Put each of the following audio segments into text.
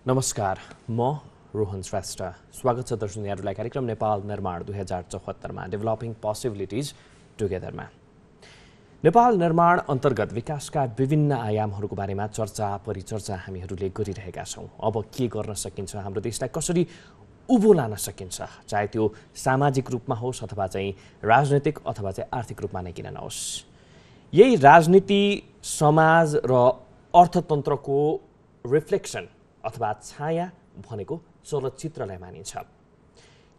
नमस्कार, म रोहन श्रेष्ठ। स्वागत छ दर्शकहरूलाई कार्यक्रम नेपाल निर्माण 2074 मा डेभलपिङ पोसिबिलिटिज टुगेदरमा। नेपाल निर्माण अन्तर्गत विकासका विभिन्न आयामहरूको बारेमा चर्चा परिचर्चा हामीहरूले गरिरहेका छौँ। अब के गर्न सकिन्छ, हाम्रो देशलाई कसरी उभो लान सकिन्छ, चाहे त्यो सामाजिक रूपमा होस् अथवा चाहिँ राजनीतिक अथवा चाहिँ आर्थिक रूपमा नै किन नहोस्। यही राजनीति, समाज र अर्थतन्त्रको रिफ्लेक्सन अथवा छाया भनेको चलचित्रलाई मानिन्छ।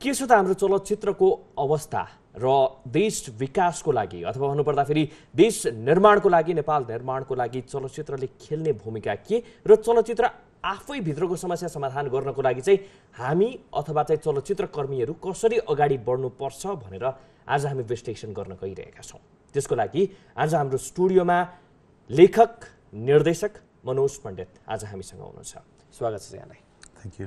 के छ त हाम्रो चलचित्रको अवस्था र देश विकासको लागि अथवा भन्नुपर्दाखेरि देश निर्माणको लागि, नेपाल निर्माणको लागि चलचित्रले खेल्ने भूमिका के र चलचित्र आफै भित्रको समस्या समाधान गर्नको लागि चाहिँ हामी अथवा चाहिँ चलचित्र कर्मीहरू कसरी अगाडि बढ्नुपर्छ भनेर आज हामी विश्लेषण गर्न गइरहेका छौँ। त्यसको लागि आज हाम्रो स्टुडियोमा लेखक निर्देशक मनोज पण्डित आज हामीसँग हुनुहुन्छ। स्वागत छ यहाँलाई। Thank you.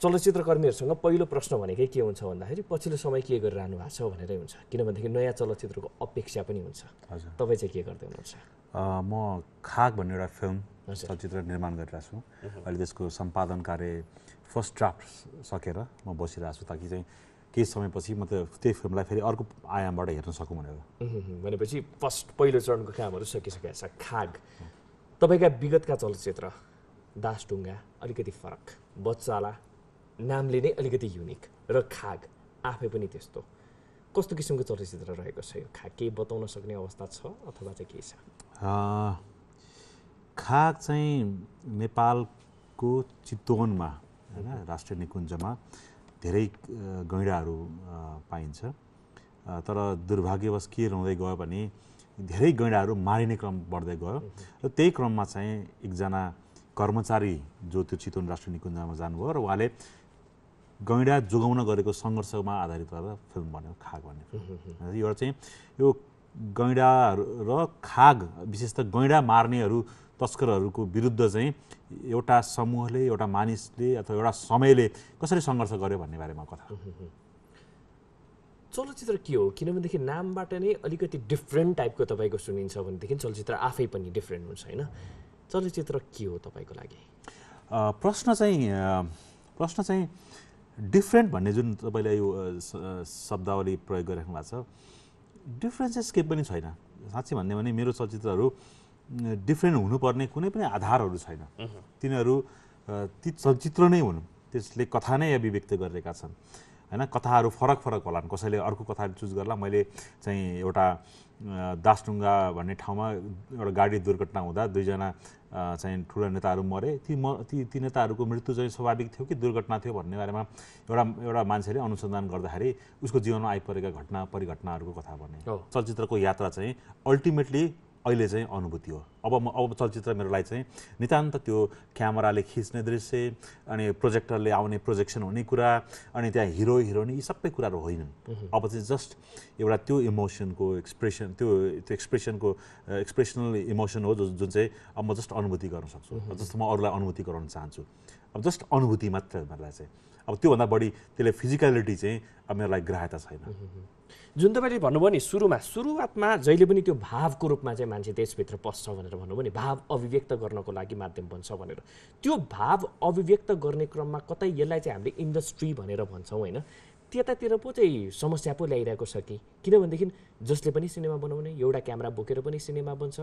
चलचित्र कर्मीहरूसँग पहिलो प्रश्न भनेकै के हुन्छ भन्दाखेरि पछिल्लो समय के गरिरहनु भएको छ भनेरै हुन्छ, किनभनेदेखि नयाँ चलचित्रको अपेक्षा पनि हुन्छ। हजुर, तपाईँ चाहिँ के गर्दै हुनुहुन्छ? म खाग भन्ने एउटा फिल्म चलचित्र निर्माण गरिरहेको छु। अहिले त्यसको सम्पादन कार्य फर्स्ट ड्राफ्ट सकेर म बसिरहेको छु, ताकि चाहिँ केही समयपछि म त त्यही फिल्मलाई फेरि अर्को आयामबाट हेर्न सकौँ भनेर। भनेपछि पहिलो चरणको कामहरू सकिसकेको छ। खाग तपाईँका विगतका चलचित्र दासढुङ्गा अलिकति फरक, बच्चाला नामले नै अलिकति युनिक र खाग आफै पनि त्यस्तो। कस्तो किसिमको चलचित्र रहेको छ यो खाग? केही बताउन सक्ने अवस्था छ अथवा चाहिँ के छ? खाग चाहिँ नेपालको चितवनमा हैन राष्ट्रिय निकुञ्जमा धेरै गैँडाहरू पाइन्छ, तर दुर्भाग्यवश के रहँदै गयो भने धेरै गैँडाहरू मारिने क्रम बढ्दै गयो र त्यही क्रममा चाहिँ एकजना कर्मचारी जो त्यो चितवन राष्ट्रिय निकुञ्जमा जानुभयो र उहाँले गैँडा जोगाउन गरेको सङ्घर्षमा आधारित भएर फिल्म बन्यो खाग भन्ने। यो चाहिँ यो गैँडा र खाग, विशेष त गैँडा मार्नेहरू तस्करहरूको विरुद्ध चाहिँ एउटा समूहले, एउटा मानिसले अथवा एउटा समयले कसरी सङ्घर्ष गर्यो भन्ने बारेमा कथा। चलचित्र के हो? किनभनेदेखि नामबाट नै अलिकति डिफ्रेन्ट टाइपको तपाईँको सुनिन्छ भनेदेखि चलचित्र आफै पनि डिफ्रेन्ट हुन्छ होइन। चलचित्र के हो तपाईँको लागि? प्रश्न चाहिँ डिफ्रेन्ट भन्ने जुन तपाईँले यो शब्दावली प्रयोग गरिराख्नु भएको छ, डिफ्रेन्सेस केही पनि छैन। साँच्चै भन्ने भने मेरो चलचित्रहरू डिफ्रेन्ट हुनुपर्ने कुनै पनि आधारहरू छैन। तिनीहरू ती चलचित्र नै हुन्, त्यसले कथा नै अभिव्यक्त गरेका छन् हैन। कथाहरू फरक फरक होलान्, कसैले अर्को कथा चुज गर्ला। मैले चाहिँ एउटा दासढुङ्गा भन्ने ठाउँमा एउटा गाडी दुर्घटना हुँदा दुईजना चाहिँ ठुला नेताहरू मरे, ती नेताहरूको मृत्यु चाहिँ स्वाभाविक थियो कि दुर्घटना थियो भन्ने बारेमा एउटा मान्छेले अनुसन्धान गर्दाखेरि उसको जीवनमा आइपरेका घटना परिघटनाहरूको कथा बने। चलचित्रको यात्रा चाहिँ अल्टिमेटली अहिले चाहिँ अनुभूति हो। अब चलचित्र मेरो लागि चाहिँ नितान्त त्यो क्यामेराले खिच्ने दृश्य अनि प्रोजेक्टरले आउने प्रोजेक्सन हुने कुरा अनि त्यहाँ हिरो हिरोइनी यी सबै कुराहरू होइनन्। अब चाहिँ जस्ट एउटा त्यो इमोसनको एक्सप्रेसन, त्यो एक्सप्रेसनको एक्सप्रेसनल इमोसन हो जुन चाहिँ अब म जस्ट अनुभूति गर्न सक्छु, जस्तो म अरूलाई अनुभूति गराउन चाहन्छु। अब जस्ट अनुभूति मात्र मलाई चाहिँ, अब त्योभन्दा बढी त्यसले फिजिकलिटी चाहिँ अब मेरो लागि ग्राह्यता छैन। जुन तपाईँले भन्नुभयो नि सुरुवातमा जहिले पनि त्यो भावको रूपमा चाहिँ मान्छे त्यसभित्र पस्छ भनेर भन्नुभयो नि, भाव अभिव्यक्त गर्नको लागि माध्यम बन्छ भनेर। त्यो भाव अभिव्यक्त गर्ने क्रममा कतै यसलाई चाहिँ हामीले इन्डस्ट्री भनेर भन्छौँ होइन, त्यतातिर पो चाहिँ समस्या पो ल्याइरहेको छ कि? किनभनेदेखि जसले पनि सिनेमा बनाउने एउटा क्यामेरा बोकेर पनि सिनेमा बन्छ,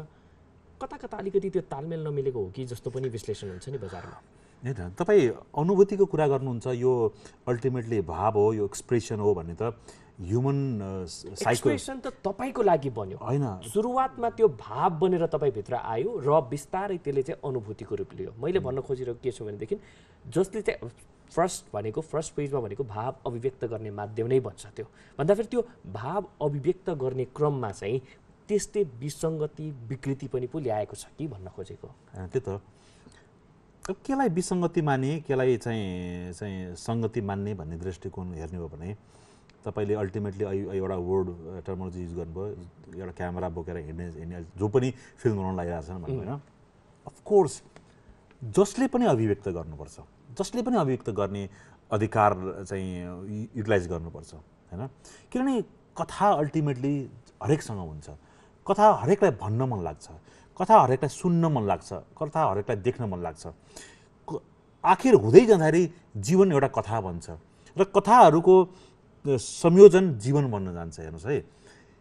कता कता अलिकति त्यो तालमेल नमिलेको हो कि जस्तो पनि विश्लेषण हुन्छ नि बजारमा। होइन, तपाईँ अनुभूतिको कुरा गर्नुहुन्छ, यो अल्टिमेटली भाव हो, यो एक्सप्रेसन हो भन्ने त ह्युमन एक्सप्रेसन त तपाईँको लागि बन्यो होइन। सुरुवातमा त्यो भाव बनेर तपाईँभित्र आयो र बिस्तारै त्यसले चाहिँ अनुभूतिको रूप लियो। मैले भन्न खोजिरहेको के छु भनेदेखि जसले चाहिँ फर्स्ट पेजमा भनेको भाव अभिव्यक्त गर्ने माध्यम नै बन्छ, त्यो भन्दाखेरि त्यो भाव अभिव्यक्त गर्ने क्रममा चाहिँ त्यस्तै विसङ्गति विकृति पनि पो ल्याएको छ कि भन्न खोजेको। त्यो त केलाई विसङ्गति मान्ने, केलाई चाहिँ सङ्गति मान्ने भन्ने दृष्टिकोण हेर्ने हो भने तपाईँले अल्टिमेटली एउटा वर्ड टर्मोलोजी युज गर्नुभयो, एउटा क्यामेरा बोकेर हिँड्ने जो पनि फिल्म बनाउन लागिरहेको छ भन्नु होइन। अफकोर्स जसले पनि अभिव्यक्त गर्नुपर्छ, जसले पनि अभिव्यक्त गर्ने अधिकार चाहिँ युटिलाइज गर्नुपर्छ होइन। किनभने कथा अल्टिमेटली हरेकसँग हुन्छ, कथा हरेकलाई भन्न मन लाग्छ, कथा हरेकलाई सुन्न मन लाग्छ, कथा हरेकलाई देख्न मन लाग्छ। आखिर हुँदै जाँदाखेरि जीवन एउटा कथा बन्छ र कथाहरूको संयोजन जीवन बन्न जान्छ। हेर्नुहोस् है,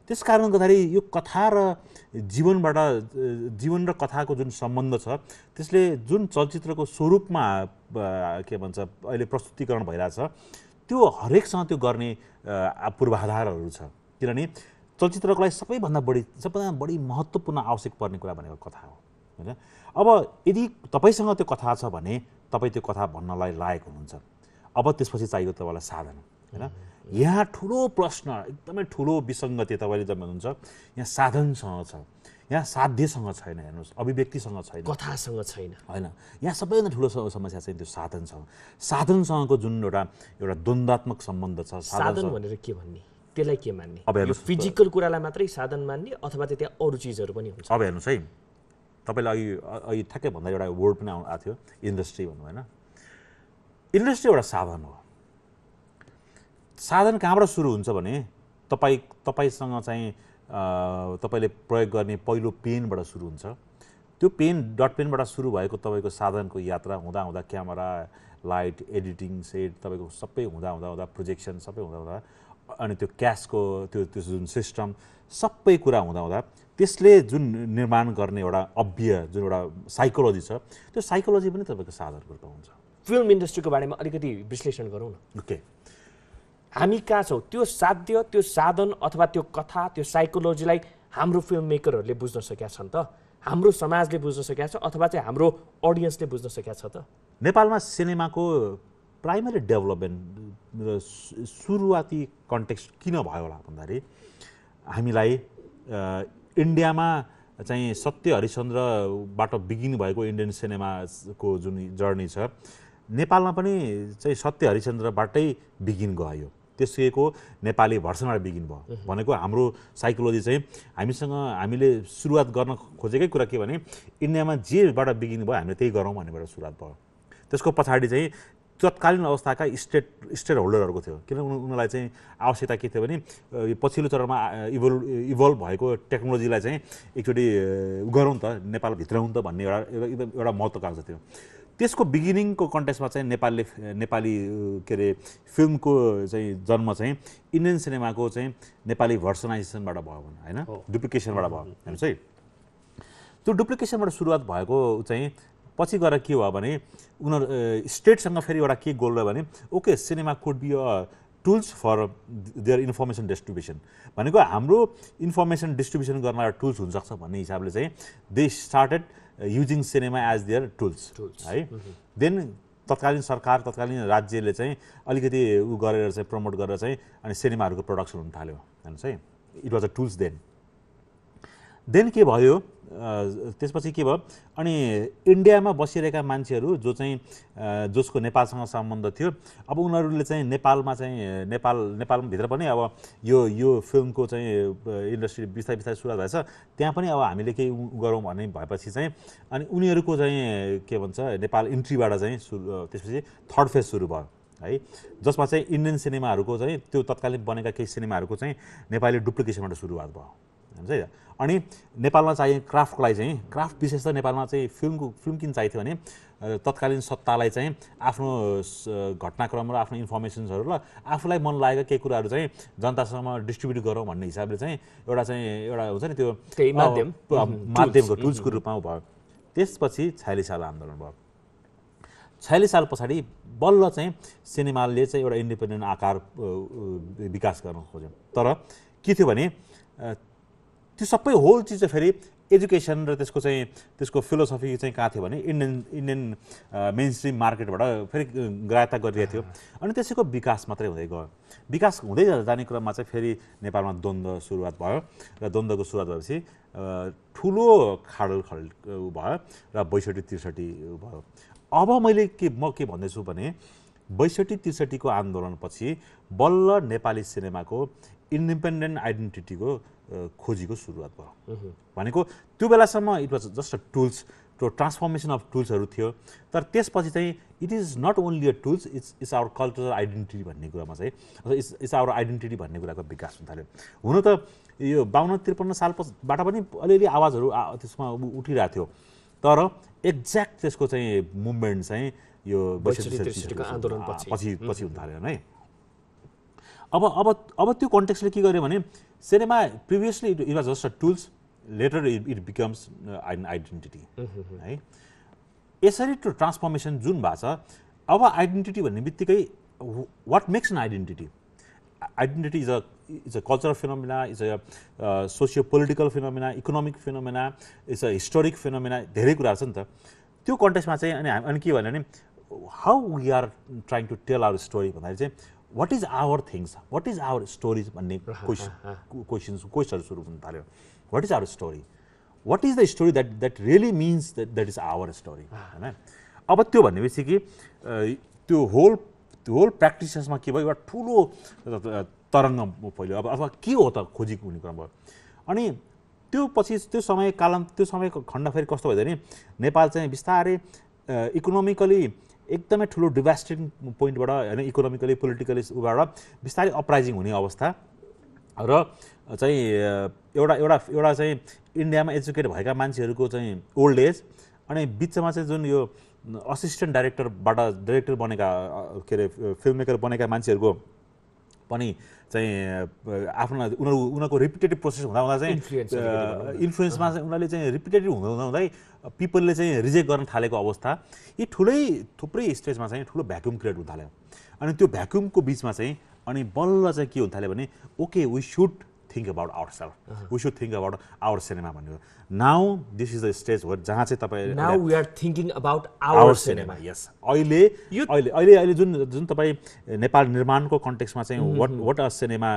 त्यस कारणले गर्दाखेरि यो कथा र जीवनबाट जीवन र कथाको जुन सम्बन्ध छ त्यसले जुन चलचित्रको स्वरूपमा के भन्छ अहिले प्रस्तुतिकरण भइरहेछ त्यो हरेकसँग त्यो गर्ने पूर्वाधारहरू छ। किनभने चलचित्रको लागि सबैभन्दा बढी महत्त्वपूर्ण आवश्यक पर्ने कुरा भनेको कथा हो होइन। अब यदि तपाईसँग त्यो कथा छ भने तपाईँ त्यो कथा भन्नलाई लायक हुनुहुन्छ। अब त्यसपछि चाहियो तपाईँलाई साधन होइन। यहाँ ठुलो प्रश्न, एकदमै ठुलो विसङ्गति तपाईँले जब भन्नुहुन्छ यहाँ साधनसँग छ, यहाँ साध्यसँग छैन। हेर्नुहोस्, अभिव्यक्तिसँग छैन, कथासँग छैन होइन। यहाँ सबैभन्दा ठुलो समस्या चाहिँ त्यो साधनसँग, साधनसँगको जुन एउटा द्वन्द्वात्मक सम्बन्ध छ। साधन भनेर के भन्ने, त्यसलाई के मान्ने? यो फिजिकल कुरालाई मात्रै साधन मान्ने अथवा चाहिँ त्यहाँ अरू चिजहरू पनि हुन्छ? अब हेर्नुहोस् है, तपाईँलाई अघि ठ्याक्कै भन्दा एउटा वर्ड पनि आएको थियो, इन्डस्ट्री भन्नु होइन। इन्डस्ट्री एउटा साधन हो। साधन कहाँबाट सुरु हुन्छ भने तपाईँसँग चाहिँ तपाईँले प्रयोग गर्ने पहिलो पेनबाट सुरु हुन्छ। त्यो डट पेनबाट सुरु भएको तपाईँको साधनको यात्रा हुँदा क्यामेरा, लाइट, एडिटिङ, सेट, तपाईँको सबै हुँदा प्रोजेक्सन सबै हुँदा अनि त्यो क्यासको त्यो जुन सिस्टम सबै कुरा हुँदा त्यसले जुन निर्माण गर्ने एउटा जुन एउटा साइकोलोजी छ त्यो साइकोलोजी पनि तपाईँको साधनको रूपमा हुन्छ। फिल्म इन्डस्ट्रीको बारेमा अलिकति विश्लेषण गरौँ न। ओके, हामी कहाँ छौँ? त्यो साध्य, त्यो साधन अथवा त्यो कथा, त्यो साइकोलोजीलाई हाम्रो फिल्म मेकरहरूले बुझ्न सकेका छन् त? हाम्रो समाजले बुझ्न सकेका छ अथवा चाहिँ हाम्रो अडियन्सले बुझ्न सकेका छ त? नेपालमा सिनेमाको प्राइमरी डेभलपमेन्ट र सुरुवाती कन्टेक्स्ट किन भयो होला भन्दाखेरि हामीलाई इन्डियामा चाहिँ सत्य हरिश्चन्द्रबाट बिगिन भएको इन्डियन सिनेमाको जुन जर्नी छ, नेपालमा पनि चाहिँ सत्य हरिश्चन्द्रबाटै बिगिन गयो। त्यसको नेपाली भर्सनबाट बिगिन भयो भनेको हाम्रो साइकोलोजी चाहिँ हामीले सुरुवात गर्न खोजेकै कुरा के भने इन्डियामा जेबाट बिगिन भयो हामीले त्यही गरौँ भन्नेबाट सुरुवात भयो। त्यसको पछाडि चाहिँ तत्कालीन अवस्थाका स्टेट होल्डरहरूको थियो। किन उनीहरूलाई चाहिँ आवश्यकता के थियो भने पछिल्लो चरणमा इभल्भ भएको टेक्नोलोजीलाई चाहिँ एकचोटि गरौँ त, नेपालभित्राउँ त भन्ने एउटा महत्त्वाकांक्षा थियो। त्यसको बिगिनिङको कन्टेक्स्टमा चाहिँ नेपाली के अरे फिल्मको चाहिँ जन्म चाहिँ इन्डियन सिनेमाको चाहिँ नेपाली भर्सनाइजेसनबाट भयो होइन, डुप्लिकेसनबाट भयो। हेर्नुहोस् है, त्यो डुप्लिकेसनबाट सुरुवात भएको चाहिँ पछि गएर के भयो भने उनीहरू स्टेटसँग फेरि एउटा के गोल रह्यो भने okay cinema could be a tools for their information distribution भनेको हाम्रो इन्फर्मेसन डिस्ट्रिब्युसन गर्न एउटा टुल्स हुनसक्छ भन्ने हिसाबले चाहिँ they started using cinema as their tools है। देन तत्कालीन सरकार, तत्कालीन राज्यले चाहिँ अलिकति गरेर चाहिँ प्रमोट गरेर चाहिँ अनि सिनेमाहरूको प्रोडक्सन हुन थाल्यो। हेर्नुहोस् है, it was a tools. Then के भयो, त्यसपछि के भयो अनि इन्डियामा बसिरहेका मान्छेहरू जसको नेपालसँग सम्बन्ध थियो, अब उनीहरूले चाहिँ नेपालभित्र पनि अब यो फिल्मको चाहिँ इन्डस्ट्री बिस्तारै सुरुवात भएछ, त्यहाँ पनि अब हामीले केही गरौँ भन्ने भएपछि चाहिँ अनि उनीहरूको चाहिँ के भन्छ नेपाल इन्ट्रीबाट चाहिँ त्यसपछि थर्ड फेज सुरु भयो है, जसमा चाहिँ इन्डियन सिनेमाहरूको चाहिँ त्यो तत्कालीन बनेका केही सिनेमाहरूको चाहिँ नेपाली डुप्लिकेसनबाट सुरुवात भयो हुन्छ है। अनि नेपालमा चाहिँ क्राफ्टलाई चाहिँ क्राफ्ट विशेष त नेपालमा चाहिँ फिल्म किन चाहिएको थियो भने तत्कालीन सत्तालाई चाहिँ आफ्नो घटनाक्रम र आफ्नो इन्फर्मेसन्सहरूलाई आफूलाई मन लागेका केही कुराहरू चाहिँ जनतासम्म डिस्ट्रिब्युट गरौँ भन्ने हिसाबले चाहिँ एउटा हुन्छ नि त्यो माध्यमको टुल्सको रूपमा भयो। त्यसपछि 46 साल आन्दोलन भयो। 46 साल पछाडि बल्ल चाहिँ सिनेमाले चाहिँ एउटा इन्डिपेन्डेन्ट आकार विकास गर्न खोज्यो। तर के थियो भने त्यो सबै होल चिज चाहिँ फेरि एजुकेसन र त्यसको फिलोसफी चाहिँ कहाँ थियो भने इन्डियन मेन स्ट्रिम मार्केटबाट फेरि ग्राह्यता गरिरहेको थियो। अनि त्यसैको विकास मात्रै हुँदै गयो। विकास हुँदै जाने क्रममा चाहिँ फेरि नेपालमा द्वन्द्व सुरुवात भयो र द्वन्द्वको सुरुवात भएपछि ठुलो खाडल भयो र 62-63 भयो। अब म के भन्दैछु भने 62-63 को आन्दोलनपछि बल्ल नेपाली सिनेमाको इन्डिपेन्डेन्ट आइडेन्टिटीको खोजीको सुरुवात भयो। भनेको त्यो बेलासम्म it was just a tools त्यो ट्रान्सफर्मेसन अफ टुल्सहरू थियो तर त्यसपछि चाहिँ it is not only a tools it's our cultural identity भन्ने कुरामा चाहिँ इट्स आवर आइडेन्टिटी भन्ने कुराको विकास हुन थाल्यो हुन त यो 52-53 सालबाट पनि अलिअलि आवाजहरू त्यसमा उठिरहेको थियो तर एक्ज्याक्ट त्यसको चाहिँ मुभमेन्ट चाहिँ यो पछि हुन थाल्यो है अब त्यो कन्टेक्स्टले के गर्यो भने cinema previously it was just a tools later it becomes an identity है यसरी त्यो ट्रान्सफर्मेसन जुन भएको छ अब आइडेन्टिटी भन्ने बित्तिकै what makes an identity identity is a cultural phenomena is a socio political phenomena economic phenomena is a historic phenomena धेरै कुराहरू छ नि त त्यो कन्टेक्स्टमा चाहिँ अनि के भन्यो भने how we are trying to tell our story भन्दाखेरि चाहिँ what is our things what is our stories भन्ने क्वेसनहरू सुरु हुन थाल्यो what is our story what is the story that really means that is our story होइन अब त्यो भनेपछि कि त्यो होल प्र्याक्टिसेसमा के भयो एउटा ठुलो तरङ्ग फैल्यो अब अथवा के हो त खोजी हुने क्रम भयो अनि त्यो पछि त्यो समयको खण्ड फेरि कस्तो भयो भने नेपाल चाहिँ बिस्तारै इकोनोमिकली एकदमै ठुलो डिभास्टिङ पोइन्टबाट होइन इकोनोमिकली पोलिटिकली उबाट बिस्तारै अपराइजिङ हुने अवस्था र चाहिँ एउटा चाहिँ इन्डियामा एजुकेट भएका मान्छेहरूको चाहिँ ओल्ड एज अनि बिचमा चाहिँ जुन यो असिस्टेन्ट डाइरेक्टर बनेका के अरे फिल्म मेकर बनेका मान्छेहरूको पनि चाहिँ आफ्नो उनीहरूको रिपिटेटिभ प्रोसेस हुँदा चाहिँ इन्फ्लुएन्समा चाहिँ उनीहरूले चाहिँ रिपिटेटिभ हुँदै पिपलले चाहिँ रिजेक्ट गर्न थालेको अवस्था यी थुप्रै स्टेजमा चाहिँ ठुलो भ्याक्युम क्रिएट हुन थाल्यो अनि त्यो भ्याक्युमको बिचमा चाहिँ अनि बल्ल चाहिँ के हुन थाल्यो भने okay we should think about our self we should think about our cinema भन्ने now this is the stage हो जहाँ चाहिँ तपाईँ now we are thinking about our cinema यस अहिले जुन तपाईँ नेपाल निर्माणको कन्टेक्स्टमा चाहिँ what a cinema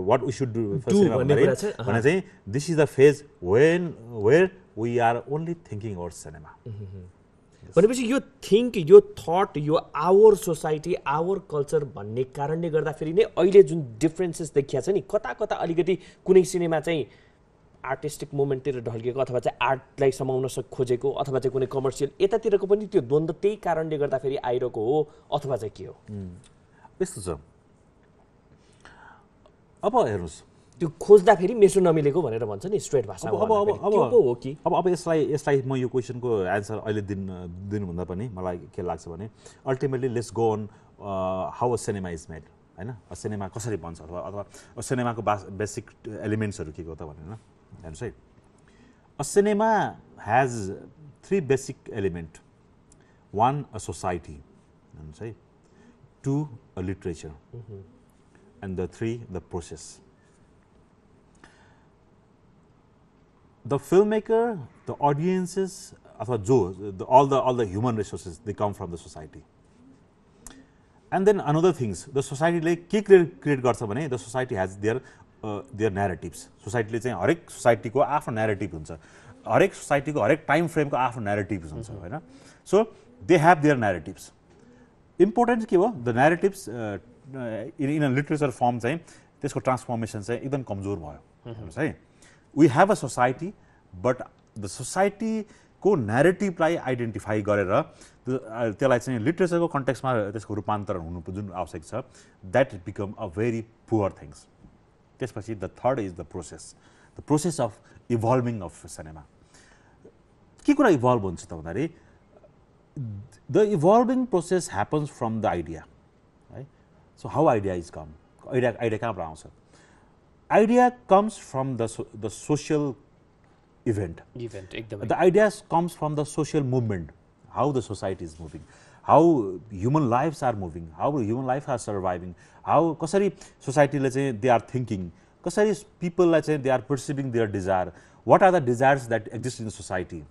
what we should do भने चाहिँ this is the phase where we are only thinking about cinema भनेपछि यो थिङ्क यो थट यो आवर सोसाइटी आवर कल्चर भन्ने कारणले गर्दाखेरि नै अहिले जुन डिफ्रेन्सेस देखिया छ नि कता कता अलिकति कुनै सिनेमा चाहिँ आर्टिस्टिक मोमेन्टतिर ढल्किएको अथवा चाहिँ आर्टलाई समाउन खोजेको अथवा चाहिँ कुनै कमर्सियल यतातिरको पनि त्यो द्वन्द्व त्यही कारणले गर्दाखेरि आइरहेको हो अथवा चाहिँ के हो यस्तो छ अब हेर्नुहोस् त्यो खोज्दाखेरि मेसो नमिलेको भनेर भन्छ नि स्ट्रेट भाषामा हो कि अब यसलाई म यो क्वेसनको एन्सर अहिले दिनुभन्दा पनि मलाई के लाग्छ भने ultimately let's go on how a cinema is made होइन सिनेमा कसरी बन्छ अथवा सिनेमाको बेसिक एलिमेन्ट्सहरू के हो त भनेर हेर्नुहोस् है a cinema has 3 basic element 1 a society हेर्नुहोस् है 2 a literature and the 3 the process the filmmaker, the audiences, all the human resources, they come from the society. And then another things, the society like के create गर्छ भने the society has their narratives. Society चाहिँ हरेक society को आफ्नो narrative हुन्छ. हरेक society को हरेक time frame को आफ्नो narratives हुन्छ हैन. So they have their narratives. Important के हो the narratives in a literature form चाहिँ त्यसको transformation चाहिँ एकदम कमजोर भयो. हेर्नुस् है. We have a society, but the society को narrative-लाई आइडेन्टिफाई गरेर त्यसलाई चाहिँ लिटरेचरको कन्टेक्स्टमा त्यसको रूपान्तरण हुनु जुन आवश्यक छ that become a very poor things त्यसपछि the third is the process of evolving of cinema के कुरा इभल्भ हुन्छ त भन्दाखेरि the evolving process happens from the idea है so how idea is come idea कहाँबाट आउँछ idea comes from the social event. The idea comes from the social movement, how the society is moving, how human lives are moving, how human life are surviving, how कसरी society they are thinking, कसरी people they are perceiving their desire, what are the desires that exist in the society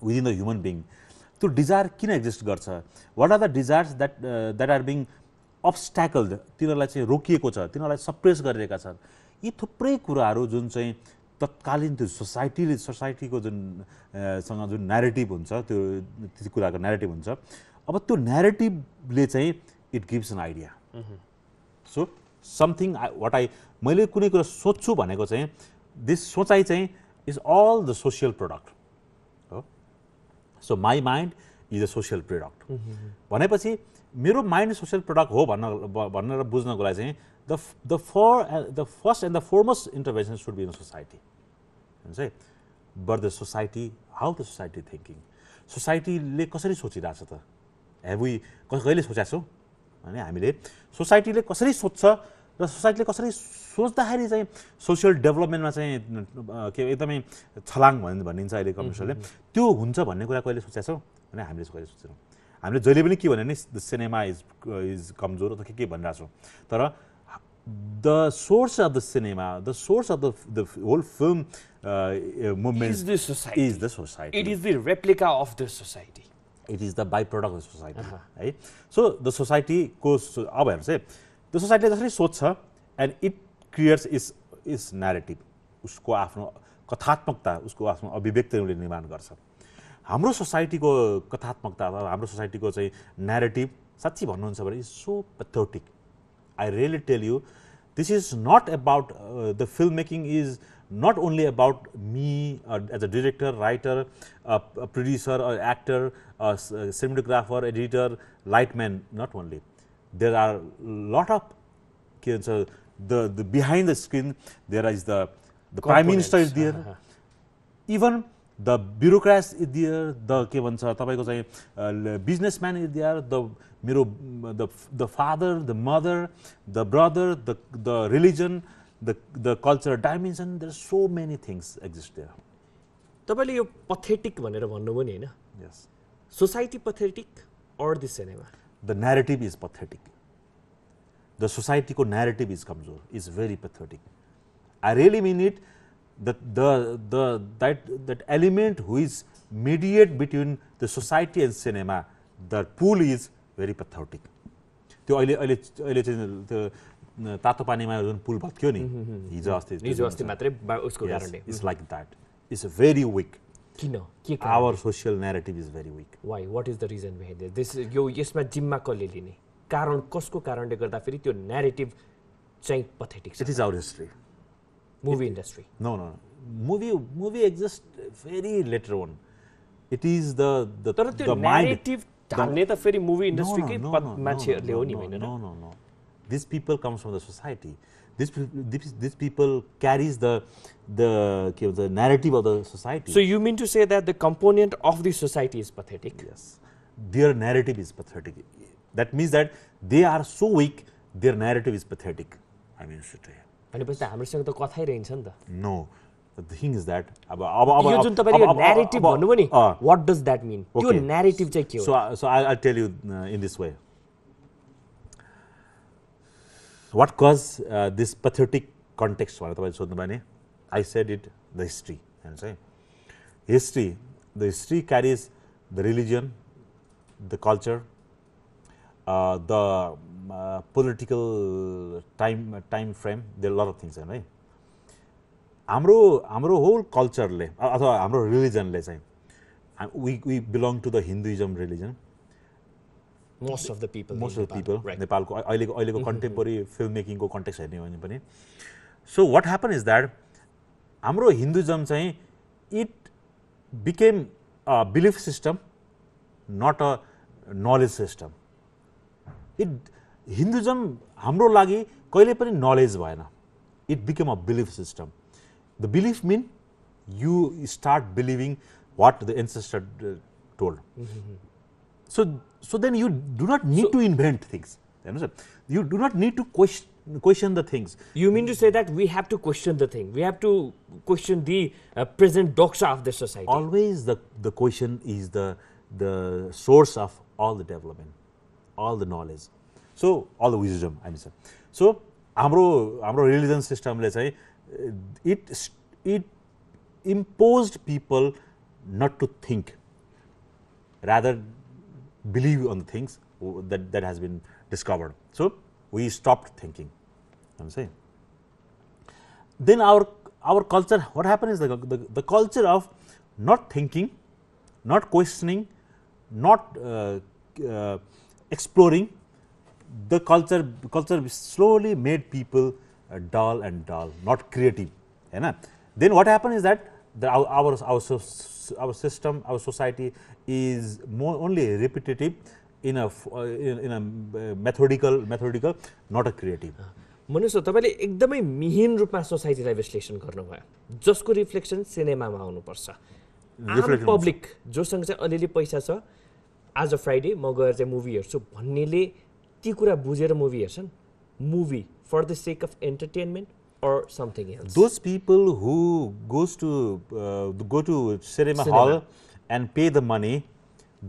within the human being. त्यो desire किन exist गर्छ, what are the desires that are being obstacled, तिनीहरूलाई चाहिँ रोकिएको छ, तिनीहरूलाई suppress गरिरहेका छन्. यी थुप्रै कुराहरू जुन चाहिँ तत्कालीन त्यो सोसाइटीको जुन जुन न्यारेटिभ हुन्छ त्यो कुराको न्यारेटिभ हुन्छ अब त्यो न्यारेटिभले चाहिँ it gives an idea. So something मैले कुनै कुरा सोच्छु भनेको चाहिँ दिस सोचाइ चाहिँ is all the social product हो so my mind is a social product भनेपछि मेरो माइन्ड सोसियल प्रोडक्ट हो भनेर बुझ्नको लागि चाहिँ the first and the foremost intervention should be in society हुन्छ है but the society how the society thinking सोसाइटीले कसरी सोचिरहेछ त वी कहिले सोचेका छौँ भने हामीले सोसाइटीले कसरी सोध्छ र सोसाइटीले कसरी सोच्दाखेरि चाहिँ सोसियल डेभलपमेन्टमा चाहिँ के एकदमै छलाङ भनिन्छ अहिले कम्युनिस्टले त्यो हुन्छ भन्ने कुरा कहिले सोचेका छौँ भने हामीले कहिले सोचेनौँ हामीले जहिले पनि के भन्यो भने द सिनेमा इज कमजोर अथवा के भनिरहेको छौँ तर the source of the cinema the source of the whole film movement is the society it is the replica of the society it is the by product of society है so the सोसाइटीको अब हेर्नुहोस् है the सोसाइटीले जसरी सोध्छ and it creates is narrative उसको आफ्नो कथात्मकता उसको आफ्नो अभिव्यक्ति उसले निर्माण गर्छ हाम्रो सोसाइटीको कथात्मकता अथवा हाम्रो सोसाइटीको चाहिँ न्यारेटिभ साँच्ची भन्नुहुन्छ भने is so pathetic I really tell you this is not about the film making is not only about me as a director, writer, producer, or actor, cinematographer, editor, lightman, not only. There are a lot of the behind the screen. There is the prime minister is there, even the bureaucrats is there. The के भन्छ तपाईको चाहिँ businessman is there. The father, the mother, the brother, the religion. The cultural dimension, there are so many things exist there. तपाईले यो pathetic भनेर भन्नुभयो नि हैन Yes. Society pathetic or the cinema? The narrative is pathetic. The society ko narrative is kamzor, is very pathetic. I really mean it. That element who is mediate between the society and cinema, the pool is very pathetic. त्यो अहिले चाहिँ तातो पानीमा जुन पुल भत्क्यो नि हिजो अस्ति मात्रै उसको कारणले it's like that it's very weak किन के our social narrative is very weak why what is the reason behind this यो यसमा जिम्मा कसले लिने कारण कसको कारणले गर्दा फेरि त्यो न्यारेटिभ चाहिँ पथेटिक छ it is our history movie industry no movie exist very later one it is the तर त्यो न्यारेटिभ ढाल्ने त फेरि मुभी इन्डस्ट्रीकै मान्छेहरूले हो नि हैन no These people comes from the society. These people carries the narrative of the society. So you mean to say that the component of the society is pathetic? Yes. Their narrative is pathetic. That means that they are so weak, their narrative is pathetic. I mean, भनेपछि हामीसँग त कथै रहन्छ नि त No. The thing is that यो जुन तपाईले यो narrative भन्नुभयो नि what does that mean? त्यो narrative चाहिँ के हो? So I'll tell you in this way. What caused this pathetic context? I said it, the history. The history carries the religion, the culture, the political time frame. There are a lot of things, right? Amro whole culture le, अथवा हाम्रो religion le चाहिँ we belong to the Hinduism religion. Most of the people right. नेपालको अहिलेको contemporary film मेकिङको context हेर्ने भने पनि so what happen is that हाम्रो हिन्दुइजम चाहिँ it became a belief system not a knowledge system it Hinduism हाम्रो लागि कहिले पनि नलेज भएन it became a belief system the belief mean you start believing what the ancestor told So then you do not need to invent things. You do not need to question the things. You mean to say that we have to question the thing. We have to question the present doxa of the society. Always the question is the source of all the development, all the knowledge. So all the wisdom, I mean. So हाम्रो religion system ले चाहिँ it imposed people not to think, rather believe on the things that has been discovered. So we stopped thinking. I'm saying. Then our culture, what happened is the culture of not thinking, not questioning, not exploring. The culture slowly made people dull, not creative. Then what happened is that our system, our society is more only repetitive in a methodical, not a creative. मनुष्य तपाईले एकदमै मिहिन रूपमा सोसाइटीलाई विश्लेषण गर्नुभयो जसको reflection सिनेमामा आउनुपर्छ आम public जोसँग चाहिँ अलिअलि पैसा छ आज फ्राइडे म गएर चाहिँ मुभी हेर्छु भन्नेले ती कुरा बुझेर मुभी हेर्छन् movie for the sake of entertainment or something else. Those people who go to cinema hall and pay the money,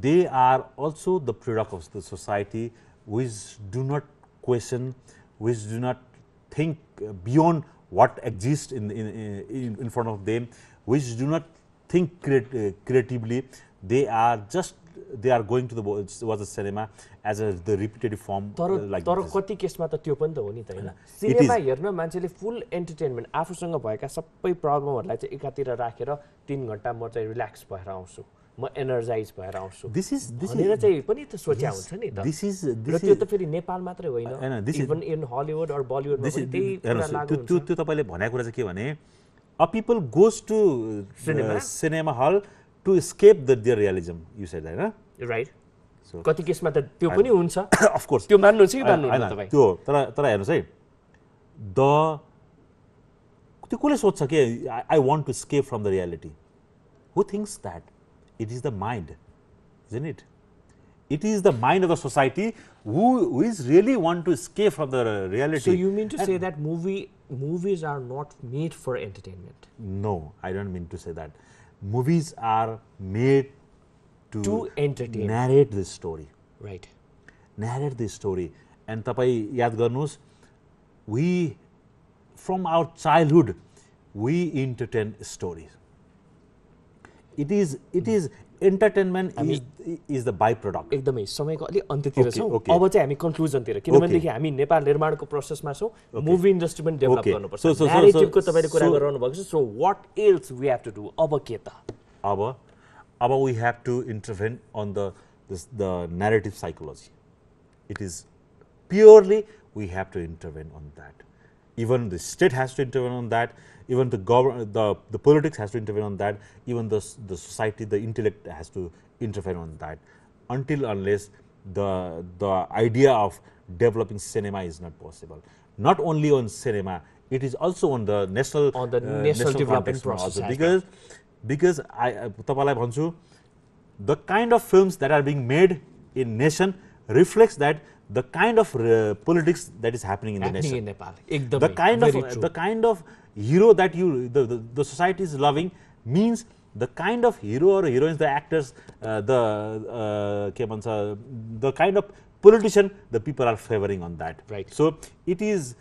they are also the product of the society, which do not question, which do not think beyond what exists in front of them, which do not think creatively. They are going to watch the cinema as the repetitive form like तर कति केसमा त त्यो पनि त हो नि त हैन सिनेमा हेर्न मान्छेले फुल एन्टरटेनमेन्ट आफूसँग भएका सबै प्रब्लमहरुलाई चाहिँ एकातिर राखेर 3 घण्टा म चाहिँ रिल्याक्स भएर आउँछु म एनर्जाइज भएर आउँछु भनेर चाहिँ पनि त सोच्या हुन्छ नि त र त्यो त फेरि नेपाल मात्रै होइन इभन इन हलिउड अर बलिउडमा पनि त्यही कुरा लागु हुन्छ त्यो तपाईले भनेको कुरा चाहिँ के भने a people goes to cinema hall to escape their realism, you said that, huh? Right. So कति केसमा त त्यो पनि हुन्छ of course त्यो मान्नुहुन्छ कि मान्नुहुन्न तपाई त्यो तर हेर्नुस् है त्यो कसले सोच्छ के I want to escape from the reality. Who thinks that? It is the mind, isn't it? It is the mind of the society who is really want to escape from the reality. So you mean to say that movies are not made for entertainment? No, I don't mean to say that. Movies are made to entertain, narrate this story. Right. Narrate this story. And tapai याद गर्नुस्, we from our childhood we entertain stories. It is entertainment is the byproduct. एकदमै समयको अलि अन्त्यतिर छौं अब चाहिँ हामी कन्क्लुजनतिर किनभने देखि हामी नेपाल निर्माणको प्रोसेसमा छौं मुभी इन्डस्ट्री पनि डेभलप गर्नुपर्छ न्यारेटिभको तपाईले कुरा गरिरहनु भएको छ so what else we have to do अब के त अब we have to intervene on the narrative psychology. It is purely we have to intervene on that. Even the state has to intervene on that. Even the government, the politics has to intervene on that. Even the society, the intellect has to intervene on that. Until unless the idea of developing cinema is not possible. Not only on cinema, it is also on the national development process. Also. Because तपाईलाई भन्छु, the kind of films that are being made in nation reflects that the kind of politics that is happening in the nation. In Nepal. The kind of hero that the society is loving means the kind of hero or heroines, the actors, the kind of politician the people are favoring on that. Right. So it is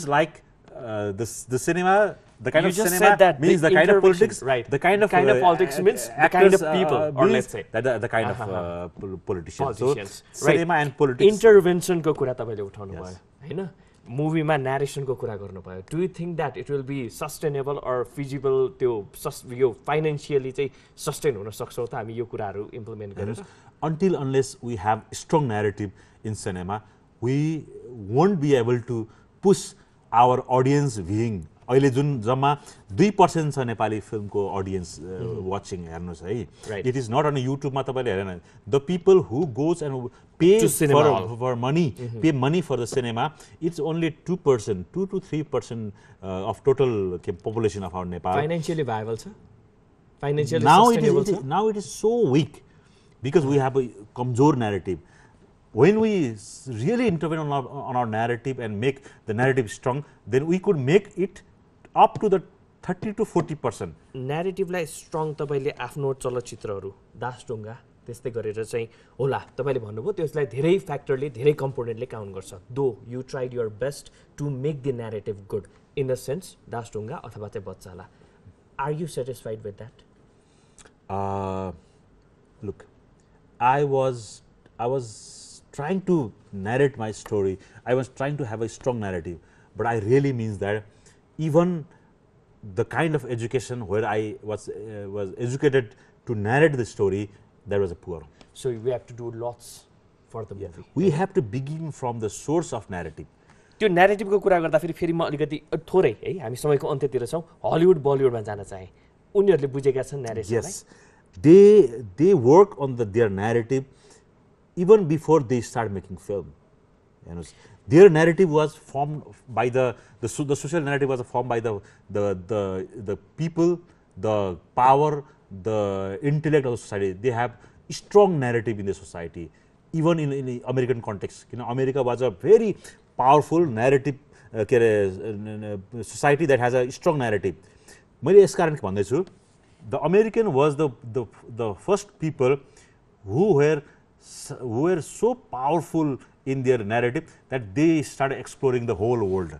like the cinema. The kind you of just cinema said that means the kind of politics. Right. The kind of politics means the kind of people, or let's say the kind of politicians. So right. cinema and politics. Intervention को कुरा तपाईले उठाउनु भयो हैन मुभीमा narration को कुरा गर्नु भयो do you think that it will be sustainable or feasible त्यो यो फाइनान्शियली चाहिँ सस्टेन हुन सक्छौ त हामी यो कुराहरु इम्प्लिमेन्ट गरेर until unless we have strong narrative in cinema we won't be able to push our audience viewing. अहिले जुन जम्मा 2% छ नेपाली फिल्मको ऑडियन्स वाचिङ हेर्नुस् है it is not on YouTube मा तपाईले हेरेन the people who goes and pay for money pay money for the cinema it's only 2% 2 to 3% of total population of our Nepal. Financially viable छ financially sustainable छ now it is so weak because we have a kamjor narrative. When we really intervene on our narrative and make the narrative strong, then we could make it up to the 30 to 40%. Narrative लाई strong तपाईले आफ्नो चलचित्रहरु दासढुङ्गा त्यस्तै गरेर चाहिँ होला तपाईले भन्नुभयो त्यसलाई धेरै फ्याक्टरले धेरै कम्पोनेन्टले काउन्ट गर्छ though you tried your best to make the narrative good in the sense Dasdhunga अथवा चाहिँ बच्चाला are you satisfied with that look I was trying to narrate my story. I was trying to have a strong narrative, but I really means that even the kind of education where I was educated to narrate the story, that was a poor. So we have to do lots for the movie. We have to begin from the source of narrative. त्यो न्यारेटिभको कुरा गर्दा फेरि म अलिकति थोरै है हामी समयको अन्त्यतिर छौं हलिउड बलिउडमा जान चाहे उनीहरूले बुझेका छन् न्यारेसनलाई Yes, they work on their narrative even before they start making film. You know, their narrative was formed by the social narrative was formed by the people, the power, the intellect of the society. They have strong narrative in the society, even in the American context. You know, America was a very powerful narrative society that has a strong narrative. मैले यस कारण के भन्दैछु, the American was the first people who were so powerful in their narrative that they started exploring the whole world.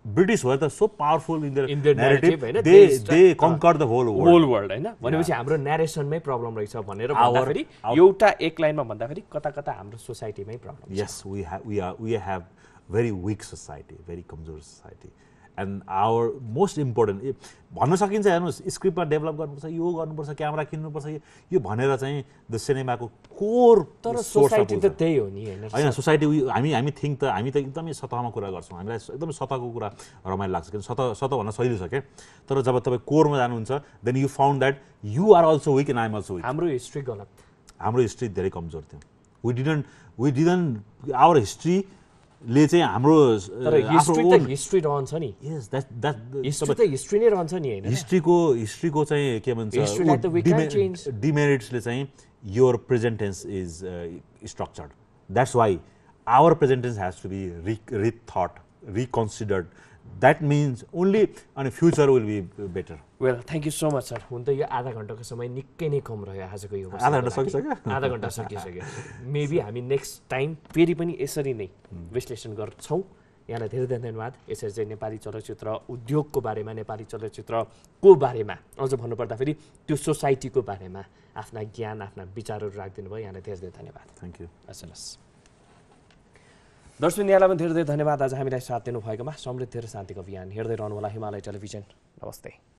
British were so powerful in their narrative, they conquered the whole world. हैन भनेपछि हाम्रो न्यारेसनमै problem रहेछ भनेर भन्दाखेरि एउटा एक लाइनमा भन्दाखेरि कता कता हाम्रो सोसाइटीमै प्रब्लम छ. Yes, we have very weak society, very कमजोर society. And our most important भन्न सकिन्छ हेर्नुस् स्क्रिप्टमा डेभलप गर्नुपर्छ, यो गर्नुपर्छ, क्यामेरा किन्नुपर्छ, यो भनेर चाहिँ द सिनेमाको कोर तर सोसाइटी त त्यही हो नि हैन. हैन सोसाइटी हामी हामी त एकदमै सतहमा कुरा गर्छौँ, हामीलाई एकदमै सतहको कुरा रमाइलो लाग्छ किन सतह भन्न सजिलो छ के. तर जब तपाईँ कोरमा जानुहुन्छ then you found that you are also weak and I am also weak. हाम्रो हिस्ट्री गलत, हाम्रो हिस्ट्री धेरै कमजोर थियो. we didn't our history ले चाहिँ हाम्रो हिस्ट्री रहन्छ नि. यस दैट हिस्ट्री त हिस्ट्री नै रहन्छ नि हैन. हिस्ट्रीको चाहिँ के भन्छ डिमेरिट्सले चाहिँ your present tense is structured. That's why our present tense has to be rethought, reconsidered. That means only अनि future will be better. Well thank you so much sir. हुन त यो आधा घण्टाको समय निकै नै कम रह्यो आजको यो. आधा घण्टा सकिसक्यो. आधा घण्टा सकिसक्यो. मेबी हामी नेक्स्ट टाइम फेरि पनि यसरी नै विश्लेषण गर्छौँ. यहाँलाई धेरै धेरै धन्यवाद. यसरी चाहिँ नेपाली चलचित्र उद्योगको बारेमा, नेपाली चलचित्रको बारेमा, अझ भन्नुपर्दाखेरि त्यो सोसाइटीको बारेमा आफ्ना ज्ञान, आफ्ना विचारहरू राखिदिनु भयो. यहाँलाई धेरै धेरै धन्यवाद. Thank you. हस्. दर्शक यहाँलाई पनि धेरै धेरै धन्यवाद आज हामीलाई साथ दिनुभएकोमा. समृद्धि र शान्तिको अभियान हेर्दै रहनुहोला हिमालय टेलिभिजन. नमस्ते.